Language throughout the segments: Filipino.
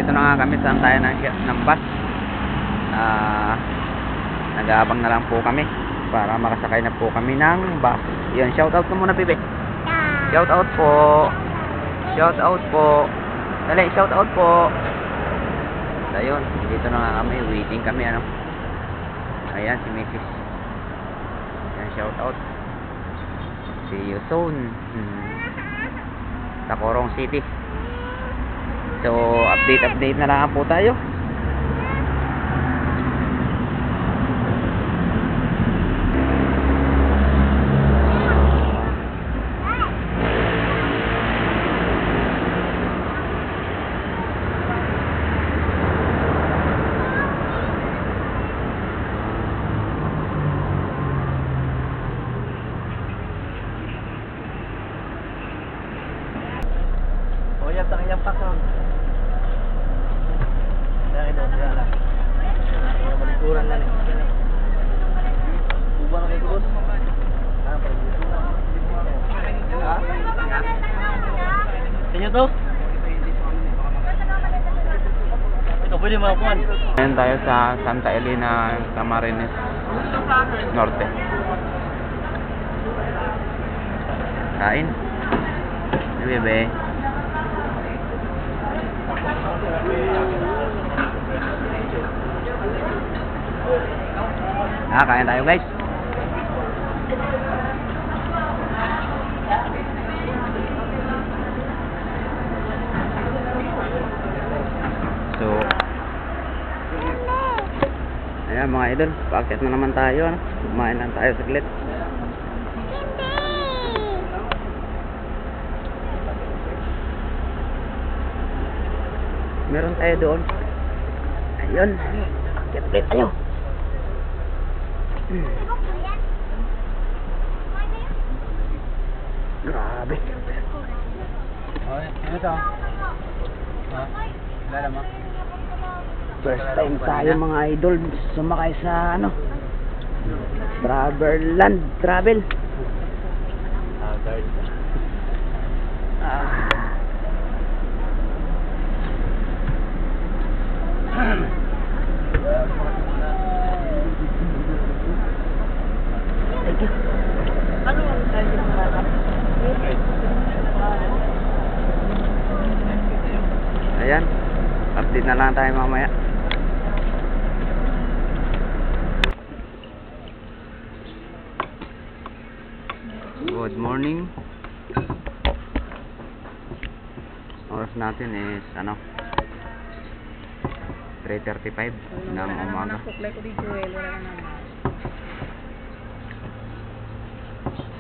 Nandito na nga kami saan tayo ng bus. Nag-aabang na lang po kami para makasakay na po kami ng bus. Yun, shoutout ka muna, Pibe. Shoutout po. Shoutout po. Dali, shoutout po. So, ayun, dito na nga kami. Waiting kami, ano. Ayan, si Mrs. Ayan, shoutout. See you soon. Tacorong City. So, update na lang po tayo. Sa kanyang pakon. Kaya ito, sila. Malikuran na rin. Uba na kayo, boss? Ha? Tinyo to? Ito, pwede makakuhan. Ngayon tayo sa Santa Elena, Camarines Norte. Kain. Bebe. Kain tayo, guys. So, ayan mga idol, paakit na naman tayo, ano? Kumain lang tayo saglit. Meron tayo doon. Ayun. Kiplit tayo. Grabe. Ito. Lala mo. First time tayo mga idol sumakay sa ano, Traveland Travel. Thank you. Ano ang tayo ng Ayan, update na lang tayo mamaya. Good morning. Oras natin is ano, 3:35 ng umaga.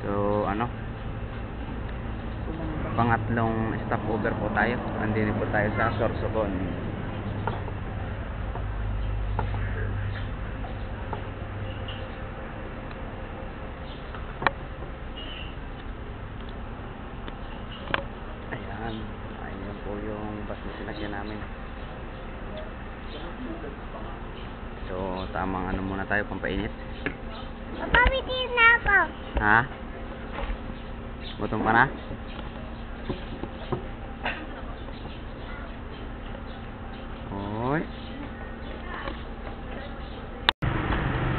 So ano, pangatlong stopover po tayo. Andito po tayo sa Sorsogon. Ayan, ayun po yung bus na sinakyan namin. So tamang ano muna tayo, pampainit. Papawitin na ako. Ha? Gutom ka na? Oy.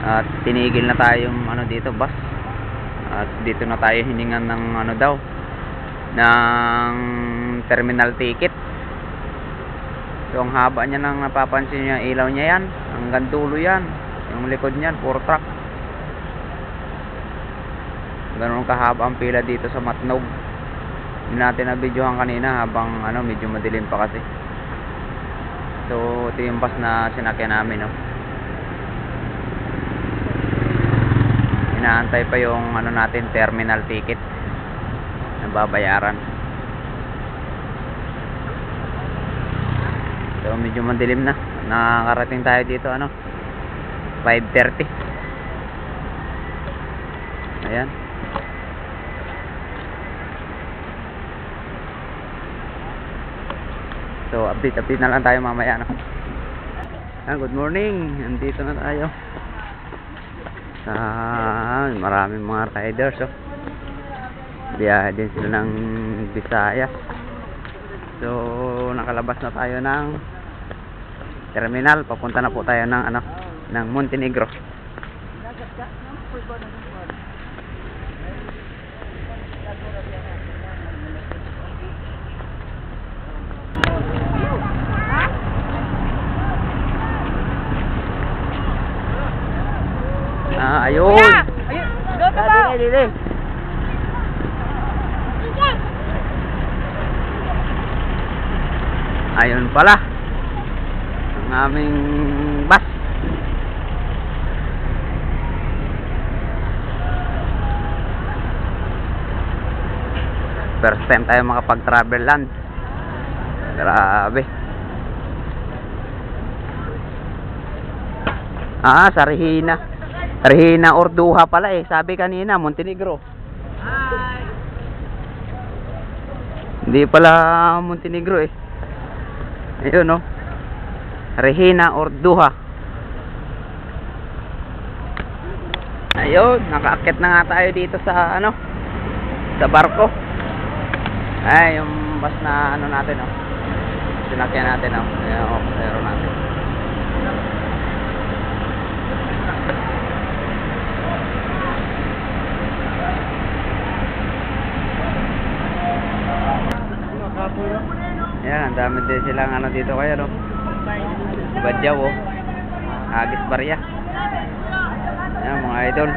At tinigil na tayo yung ano dito, bus. At dito na tayo hiningan ng ano daw, ng terminal ticket. So ang haba niya, nang napapansin niyo yung ilaw niya yan, hanggang dulo yan. Yung likod niyan, puro truck. Ganoon kahaba ang pila dito sa Matnog. Hindi natin na-videohan kanina habang ano, medyo madilim pa kasi. So ito yung bus na sinakyan namin, no. Inaantay pa yung ano natin, terminal ticket na babayaran. So medyo madilim na. Nakakarating tayo dito ano, 5:30. Ayan. So update na lang tayo mamaya, no? Good morning. Nandito na tayo sa maraming mga riders, oh. Biyahe din sila ng Visayas. So nakalabas na tayo ng terminal. Papunta na po tayo ng ano, ng Montenegro. Ayun. Ayun! Doon na Dili. Ayun pala ang aming bus. First time tayo makapag-travel land. Grabe. Sa Regina Orduha pala eh. Sabi kanina Montenegro. Hindi pala Montenegro eh. Ayun no. Regina Orduha. Ayun, nakaakyat na nga tayo dito sa ano, sa barko. Ay, yung bus na ano natin oh. Sinakyan natin oh. Ayun, meron natin. Yan, ang dami din silang ano dito kaya no. Badyaw oh. Agis Barya. Yan mga idol.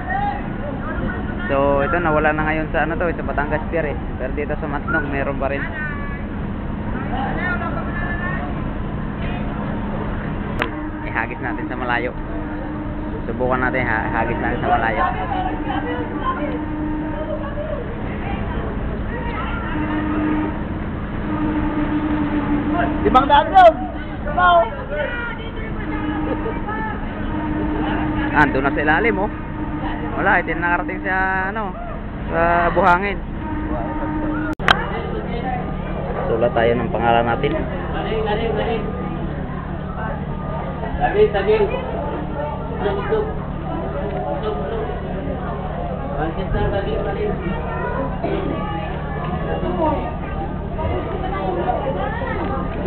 So ito nawala na ngayon sa ano to, sa Batangas Pier eh. Pero dito sa Matnog meron pa rin. Ihagis natin sa malayo. Subukan natin hagis natin sa malayo. Di bang daan doon? Wow! Doon na sa ilalim oh. Wala, ito nakarating sa ano, sa buhangin. Sulat tayo ng pangalan natin. Saging.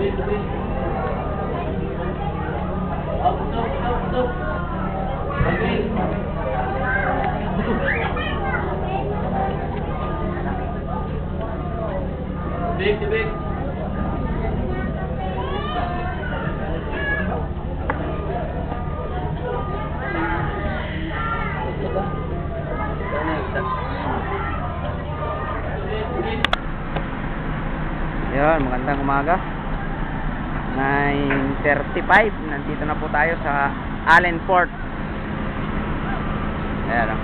Big. Yan, magandang umaga. 9:35. Nandito na po tayo sa Allen Port. Ayan o.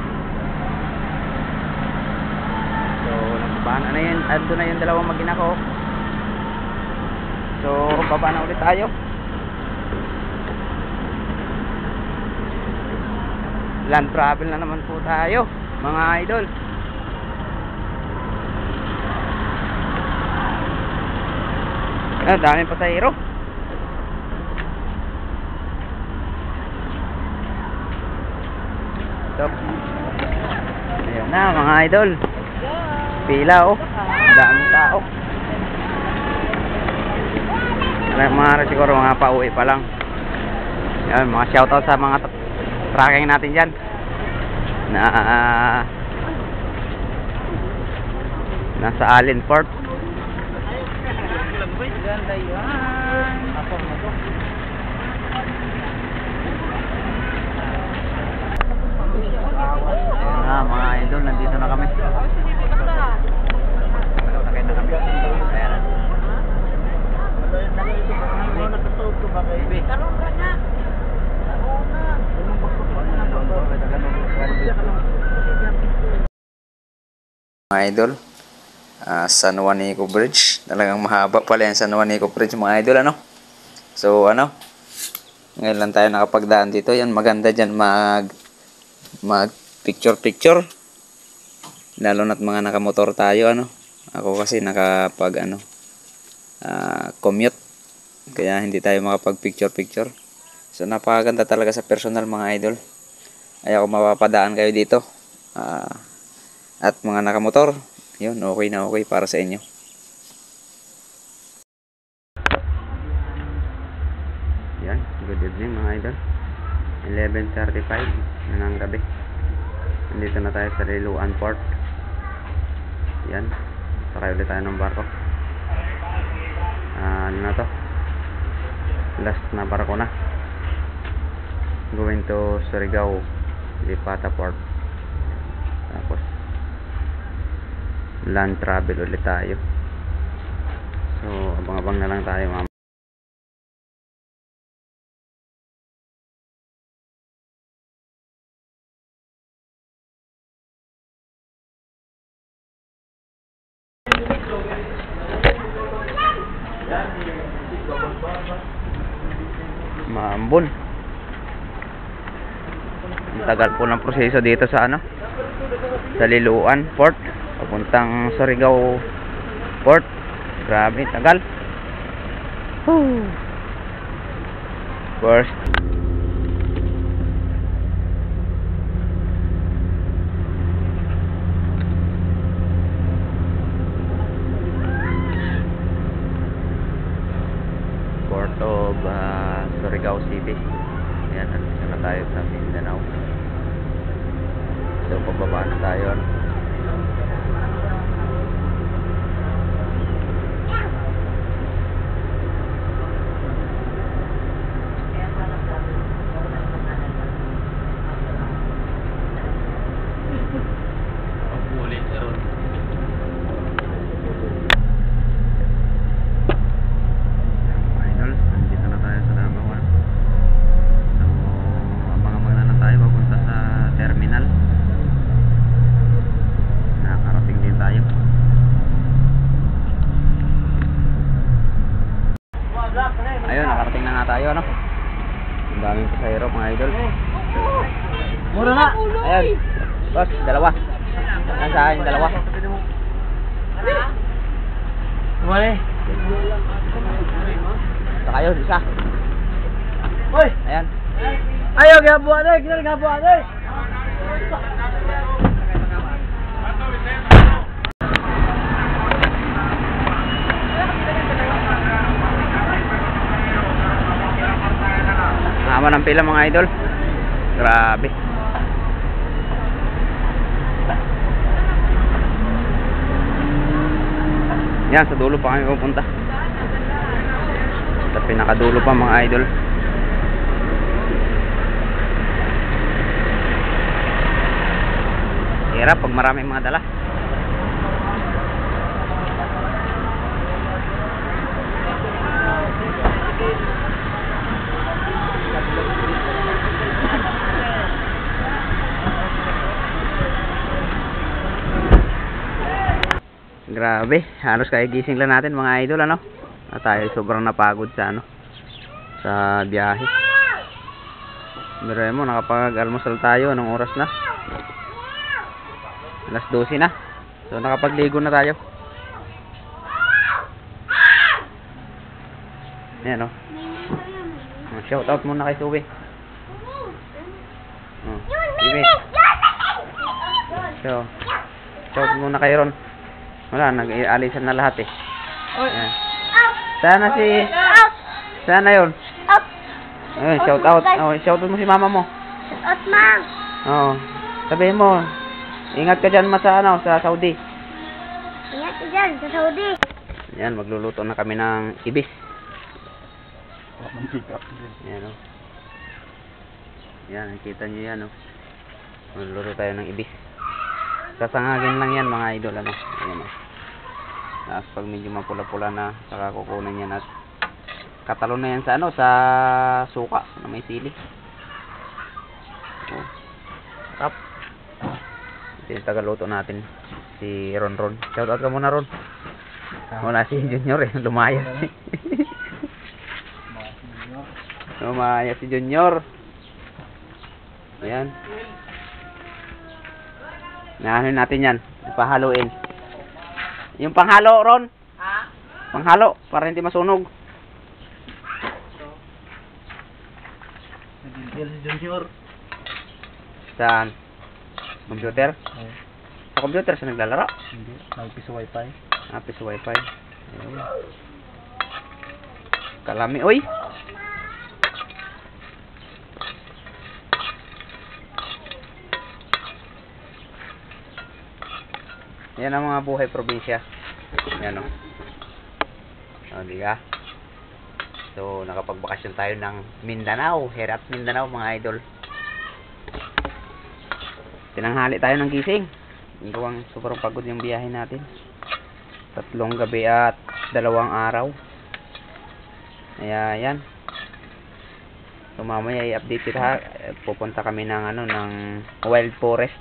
So, nagbabahan na yun. Ando na yung dalawang mag-ina ko. So, baba na ulit tayo. Land travel na naman po tayo, mga idol. Daming pasahero. So, ayun na mga idol. Pila oh. Daming tao. Mga siguro mga pauwi pa lang. Yan, mga shoutout sa mga tracking natin dyan na nasa Allen Port. Ganda yan. Mga idol, nandito na kami. Sakay na kami. Ayan. Mga idol, San Juanico Bridge. Talagang mahaba pala yan, San Juanico Bridge mga idol, ano? So ano, ngayon lang tayo nakapagdaan dito. Yan, maganda dyan mag picture lalo na't mga nakamotor tayo, ano. Ako kasi nakapag ano, commute, kaya hindi tayo makapag picture. So napakaganda talaga sa personal mga idol. Ay ako mapapadaan kayo dito. At mga nakamotor, yun, okay na okay para sa inyo. Yan, 11:35 na ng gabi. Nandito na tayo sa Liloan Port. Yan. Sakay ulit tayo ng barko. Ano na to? Last na barko na. Going to Surigao, Lipata Port. Tapos land travel ulit tayo. So, abang-abang na lang tayo, ma'am. Maambon. Ang tagal po ng proseso dito sa ano, sa Liloan Port papuntang Surigao Port. Grabe, tagal. Whew. First Port of Surigao City. Ayan, nandito na tayo sa Mindanao. So, pababa na tayo. Pag-ulit na ron. Idol, nandito na tayo sa Davao. So, abang-abang na lang tayo papunta sa terminal. Nakarating din tayo. Ayun, nakarating na nga tayo, ano? Ang daming pasahero, mga idol. Mura na! Ayan, boss, dalawa. Nasa akin, dalawa. Mali! Sa kayo, isa. Hoy! Ayan. Ayaw, gabuan eh! Kinal gabuan eh! Hama ng pila, mga idol. Grabe. Yan, sa dulo pa kami pupunta. Sa pinakadulo pa, mga idol. Hirap pag maraming mga dala. Grabe, halos kagigising lang natin, mga idol, ano? At tayo sobrang napagod sa ano, sa biyahe. Pero mo, nakapag-almusal tayo. Anong oras na? Alas 12 na. So nakapagligo na tayo. Ayan, oh. Shout out muna kay Subi. Subi. So, shout muna kay Ron. Wala, nag-ialisan na lahat eh. Ayan. Sana yun. Ayun, shout out. Oh, shout out mo si mama mo. Shout out, ma'am. Oo. Sabihin mo, ingat ka dyan sa Saudi. Ingat ka dyan sa Saudi. Yan, magluluto na kami ng ibis. Yan, oh. Yan, nakita nyo yan, oh. Magluluto tayo ng ibis. Sasangagin lang yan, mga idol, ano. Ayan, oh. Tapos pag medyo mapula-pula na, saka kukunin yan at katalon na yan sa ano, sa suka na may sili. Oh. Tap. Ito yung tagaluto natin, si Ron. Shout out ka muna, Ron. Wala si Junior eh, lumayas. Lumayas si Junior. Ayan. Nahanin natin yan, ipahaluin. Yung panghalo, Ron. Ha? Panghalo, para hindi masunog. Nag-intel si Junior. Saan? Computer? Sa computer, sa naglalaro? Hindi, nagpiso wifi. Apis wifi. Ayun. Kalami, oy! Yan ang mga buhay probinsya. Yan o. O, di ba? So, nakapagbakasyon tayo ng Mindanao. Here at Mindanao, mga idol. Tinanghali tayo ng gising. Gawang sobrang pagod yung biyahe natin. 3 gabi at 2 araw. Kaya, yan. So, mamaya i-update kita. Pupunta kami ng, ng wild forest.